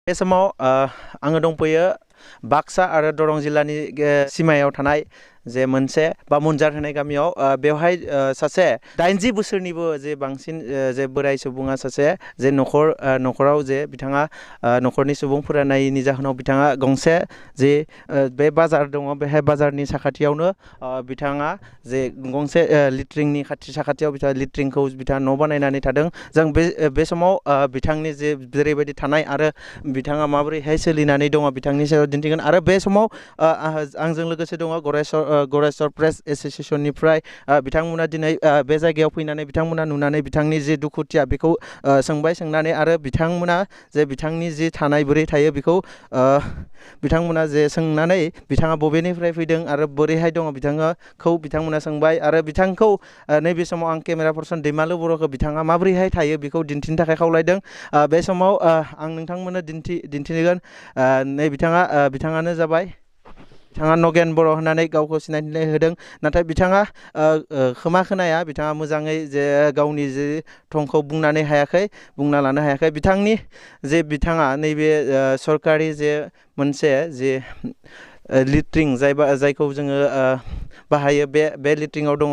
बे समाव आङो दंफैयो बाक्सा आरो दरं जिल्लानि सिमायाव थानाय जे मोनसे बामुनजार होनाय गामियाव बेवहाय सासे 80 बोसोरनिबो जे बांसिन जे बोराय सुबुङा सासे जे नखराव जे बिथाङा नखरनि सुबुंफोरा नायिनि जाहोनाव बिथाङा गंसे जे बे बाजार दङ बेहाय बाजारनि साखाथियावनो बिथाङा जे गंसे लिट्रिंनि साखाथियाव बिथाङा लिट्रिंखौ बिथाङा न' बानायनानै थादों जों बे समाव बिथांनि जे जेरैबायदि थानाय आरो बिथाङा माबोरैहाय सोलिनानै दङ बिथांनि सायाव दिन्थिगोन आरो बे समाव आंजों लोगोसे दङ गरेस्वर प्रेस एस'सिएशननिफ्राय बिथांमोना दिनै बे जायगायाव फैनानै बिथांमोना नुनानै बिथांनि जे दुखुथिया बेखौ सोंनानै आरो बिथांमोना जे बिथांनि जि थानाय बोरै थायो बेखौ बिथांमोना जे सोंनानै बिथाङा बबेनिफ्राय फैदों आरो बोरैहाय दङ बिथांमोना सोंबाय आरो बिथांखौ नैबे समाव आं केमेरा पार्सन दैमालु बर'खौ बिथाङा माबोरैहाय थायो बेखौ दिन्थिनो थाखाय खावलायदों बे समाव आं नोंथांमोननो दिन्थिगोन नै बिथाङानो जाबाय बिथाङा नगेन बर' होननानै गावखौ सिनायथि होदों नाथाय बिथाङा खोमा खोनाया बिथाङा मोजाङै जे गावनि जे थंखौ बुंना लानो हायाखै बिथांनि जे बिथाङा नैबे सरकारि जे मोनसे जे लिट्रिं जायखौ जोङो बाहायो बे लिट्रिंआव दङ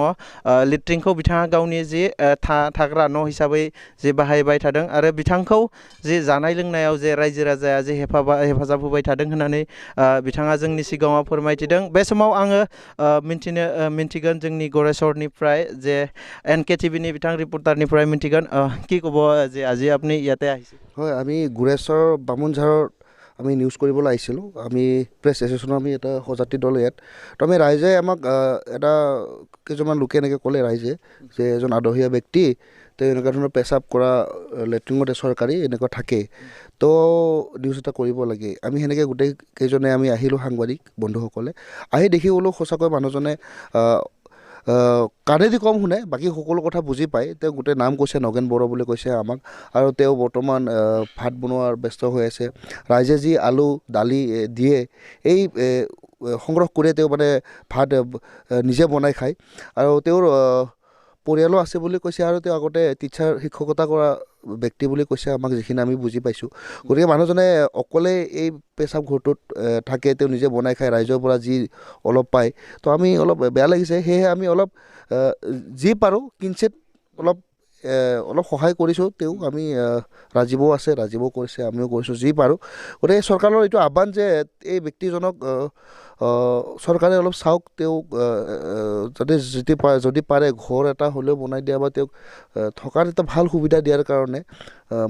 लिट्रिंखौ बिथाङा गावनि जे थाग्रा न' हिसाबै जे बाहायबाय थादों आरो बिथांखौ जे जानाय लोंनायाव जे रायजो राजाया जे हेफाजाब होबाय थादों होननानै बिथाङा जोंनि सिगाङाव फोरमायथिदों बे समाव आङो मिन्थिगोन जोंनि गरेस्वरनिफ्राय जे NKTVनि बिथां रिपर्टारनिफ्राय मिन्थिगोन কি ক'ব যে আজি আপুনি ইয়াতে আহিছে হয় আমি গুৰেশ্বৰ বামুনঝাৰৰ আমি নিউজ কৰিবলৈ আহিছিলোঁ আমি প্ৰেছ এছ'চিয়েশ্যনৰ আমি এটা সজাতি দল ইয়াত তো আমি ৰাইজে আমাক এটা কেইজনমান লোকে এনেকৈ ক'লে ৰাইজে যে এজন আদহীয়া ব্যক্তি তো এনেকুৱা ধৰণৰ পেচাব কৰা লেট্ৰিনতে চৰকাৰী এনেকুৱা থাকে তো নিউজ এটা কৰিব লাগে আমি সেনেকৈ গোটেই কেইজনে আমি আহিলোঁ সাংবাদিক বন্ধুসকলে আহি দেখি গ'লোঁ সঁচাকৈ মানুহজনে কাণেদি কম শুনে বাকী সকলো কথা বুজি পায় তেওঁ গোটেই নাম কৈছে নগেন বড়ো বুলি কৈছে আমাক আৰু তেওঁ বৰ্তমান ভাত বনোৱাৰ ব্যস্ত হৈ আছে ৰাইজে যি আলু দালি দিয়ে এই সংগ্ৰহ কৰি তেওঁ মানে ভাত নিজে বনাই খায় আৰু তেওঁৰ পৰিয়ালো আছে বুলি কৈছে আৰু তেওঁ আগতে শিক্ষকতা কৰা ব্যক্তি বুলি কৈছে আমাক যিখিনি আমি বুজি পাইছোঁ গতিকে মানুহজনে অকলে এই পেচাব ঘৰটোত থাকে তেওঁ নিজে বনাই খায় ৰাইজৰ পৰা যি অলপ পায় তো আমি অলপ বেয়া লাগিছে সেয়েহে আমি অলপ যি পাৰোঁ কিঞ্চিত অলপ সহায় কৰিছোঁ তেওঁক আমি ৰাজীৱো আছে ৰাজীৱো কৰিছে আমিও কৰিছোঁ যি পাৰোঁ গতিকে চৰকাৰৰ এইটো আহ্বান যে এই ব্যক্তিজনক চৰকাৰে অলপ চাওক তেওঁক যাতে যদি পাৰে ঘৰ এটা হ'লেও বনাই দিয়া বা তেওঁক থকাৰ এটা ভাল সুবিধা দিয়াৰ কাৰণে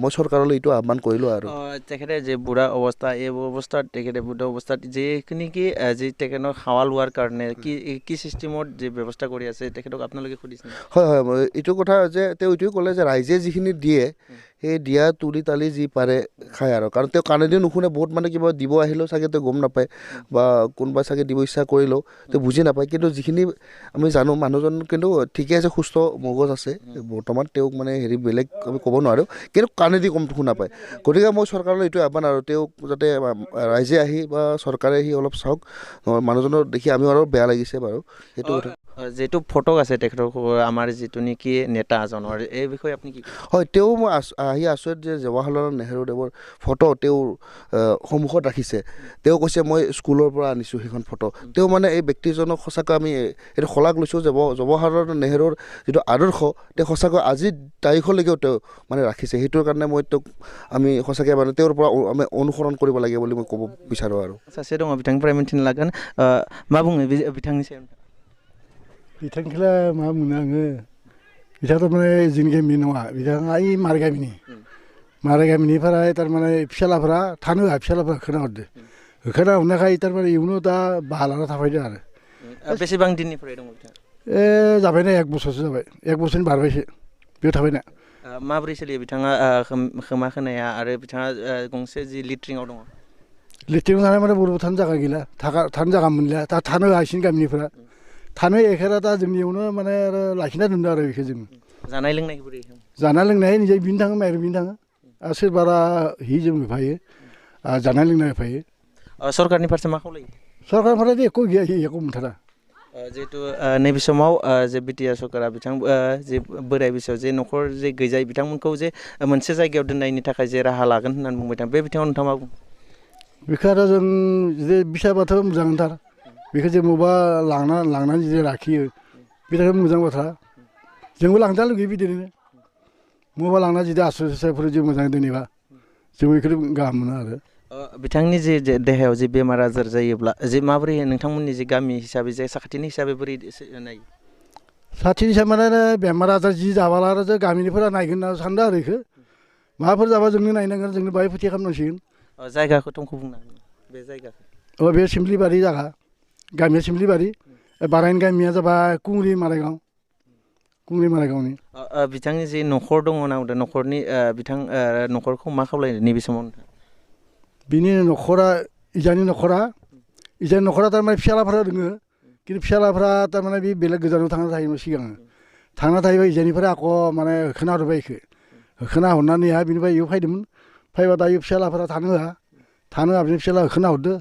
মই চৰকাৰলৈ এইটো আহ্বান কৰিলোঁ আৰু তেখেতে যে বুঢ়া অৱস্থা এই অৱস্থাত তেখেতে বুঢ়া অৱস্থাত যিখিনি যি তেখেতক খাৱা লোৱাৰ কাৰণে কি চিষ্টেমত যে ব্যৱস্থা কৰি আছে তেখেতক আপোনালোকে সুধিছে হয় এইটো কথা যে তেওঁ এইটোৱে ক'লে যে ৰাইজে যিখিনি দিয়ে সেই দিয়া তুলি তালি যি পাৰে খায় আৰু কাৰণ তেওঁ কাণেদি নুশুনে বহুত মানে কিবা দিব আহিলেও চাগে তেওঁ গম নাপায় বা কোনোবাই চাগে দিব ইচ্ছা কৰিলেও তেওঁ বুজি নাপায় কিন্তু যিখিনি আমি জানো মানুহজন কিন্তু ঠিকে আছে সুস্থ মগজ আছে বৰ্তমান তেওঁক মানে বেলেগ আমি ক'ব নোৱাৰোঁ কিন্তু কাণেদি কম শুনা পায় গতিকে মই চৰকাৰলৈ এইটো আহ্বান আৰু তেওঁক যাতে ৰাইজে আহি বা চৰকাৰে আহি অলপ চাওক মানুহজনৰ দেখি আমি অলপ বেয়া লাগিছে বাৰু সেইটো কথা যিটো ফটো আছে তেখেতৰ আমাৰ যিটো নেকি নেতাজনৰ এই বিষয়ে আপুনি কি হয় তেওঁ মই আহি আচৰিত যে জৱাহৰলাল নেহৰুদেৱৰ ফটো তেওঁৰ সন্মুখত ৰাখিছে তেওঁ কৈছে মই স্কুলৰ পৰা আনিছোঁ সেইখন ফটো তেওঁ মানে এই ব্যক্তিজনক সঁচাকৈ আমি এইটো শলাগ লৈছোঁ যে জৱাহৰলাল নেহৰুৰ যিটো আদৰ্শ তেওঁ সঁচাকৈ আজিৰ তাৰিখলৈকেও তেওঁ মানে ৰাখিছে সেইটোৰ কাৰণে মই তেওঁক আমি সঁচাকৈ মানে তেওঁৰ পৰা আমি অনুসৰণ কৰিব লাগে বুলি মই ক'ব বিচাৰোঁ আৰু सासे दङ बिथांनिफ्राय मिन्थिनो लागोन मा बुङो बिथांनि सायाव बिथांखौलाय मा बुंनो आङो बिथाङाथ' माने जोंनि गामिनि नङा बिथाङा ओइ माराय गामिनिफ्राय थारमाने फिसालाफोरा थानो होआ फिसालाफोरा होखाना हरनायखाय थारमाने इयुनाव दा बाहा लाना थाफैदों आरो बेसेबां दिननिफ्राय दङ बिथाङा जाबायना 1 बोसोरसो जाबाय 1 बोसोरनि बारबायसो बेयाव थाबायना माबोरै सोलियो बिथाङा खोमा खोनाया आरो बिथाङा गंसे जि लिट्रिंआव दङ लिट्रिंआव थानाय माने बर'बो थानो जायगा गैला थानो जायगा मोनलिया दा थानो होआ बिसोरनि गामिनिफ्रा थानो एखेरा दा जोंनियावनो माने आरो लाखिना दोनदों आरो बेखौ जों जानाय लोंनाय बोरै जानाय लोंनाय निजे बिनो थाङो माइरं बिनो थाङो आरो सोरबारा हि जोम होफायो जानाय लोंनाय होफायो सरकारनि फारसे मा खावलायो सरकारनिफ्राय एख' गैया एख' मोनथारा जिहेतु नैबे समाव जे बिटिआर सरकारा बिथां जे बोराय बैसोआव जे न'खर जे गैजायै बिथांमोनखौ जे मोनसे जायगायाव दोननायनि थाखाय जे राहा लागोन होननानै बुंबाय थां बे बिथिङाव नोंथाङा मा बुङो? बेखौ आरो जों जे बिसाबाथ' मोजांथार बेखौ जों बबेबा लांनानै जुदि लाखियो बे थाखाय मोजां बाथ्रा जोंबो लांजानो लुगैयो बिदिनो बबेबा लांना जुदि आश्रयफोर जों मोजाङै दोनोबा जों बेखौनो गाहाम मोनो आरो बिथांनि जे देहायाव जे बेमार आजार जायोब्ला जे माबोरै नोंथांमोननि जे गामि हिसाबै जे साखाथिनि हिसाबै बोरै नायो? साथिनि हिसाबै माने बेमार आजार जि जाबाला आरो जों गामिनिफोरा नायगोन होनना सानदों आरो बेखौ माबाफोर जाबा जोंनो नायनांगोन जोंनो बाहाय फोथि खालामनांसिगोन। जायगाखौ थंखौ बुंनो हागोन बे जायगाखौ? बे सिमलिबारि जायगा गामिया सिमलिबारि बारायनि गामिया जाबाय कुंग्रि मारायगावनि बिथांनि जे न'खर दङ ना न'खरनि बिथां न'खरखौ मा खावलायनो नैबे समाव नोंथां? बिनि न'खरा इजानि न'खरा थारमाने फिसालाफोरा दोङो खिन्थु फिसालाफ्रा थारमाने बे बेलेग गोजानाव थांना थायोमोन सिगां थांना थायोबा इजानिफ्राय आक' माने होखोना हरबाय इखो होखोना हरनानैहा बिनिफ्राय इयाव फैदोंमोन फैबा दायो फिसालाफोरा थानो होआ बिनि फिसाला होखोना हरदो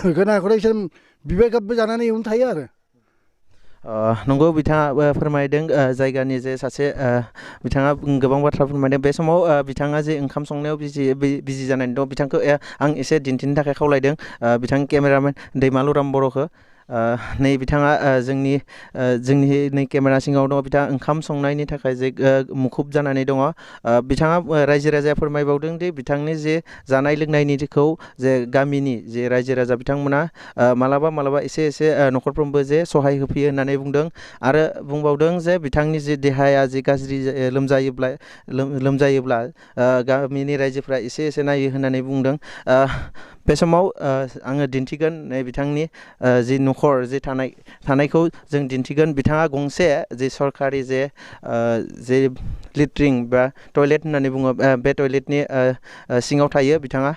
होखोना हरखौलाय इसोर बिबाय गाबबो जानानै इयावनो थायो आरो नंगौ बिथाङा फोरमायदों जायगानि जे सासे बिथाङा गोबां बाथ्रा फोरमायदों बे समाव बिथाङा जे ओंखाम संनायाव बिजि जानानै दं बिथांखौ आं एसे दिन्थिनो थाखाय खावलायदों बिथां केमेरामेन दैमालुराम बर'खौ नै बिथाङा जोंनि नै केमेरा सिङाव दङ बिथाङा ओंखाम संनायनि थाखाय जे मुखुब जानानै दङ बिथाङा रायजो राजाया फोरमायबावदों दि बिथांनि जे जानाय लोंनायनिखौ जे गामिनि जे रायजो राजा बिथांमोना मालाबा एसे न'खरफ्रोमबो जे सहाय होफैयो होननानै बुंदों आरो बुंबावदों जे बिथांनि जे देहाया जे गाज्रि लोमजायोब्ला गामिनि रायजोफ्रा एसे नायो होननानै बुंदों बे समाव आङो दिन्थिगोन नै बिथांनि जि न'खर जे थानायखौ जों दिन्थिगोन बिथाङा गंसे जे सरकारि जे लेट्रिन बा टयलेट होननानै बुङो बे टयलेटनि सिङाव थायो बिथाङा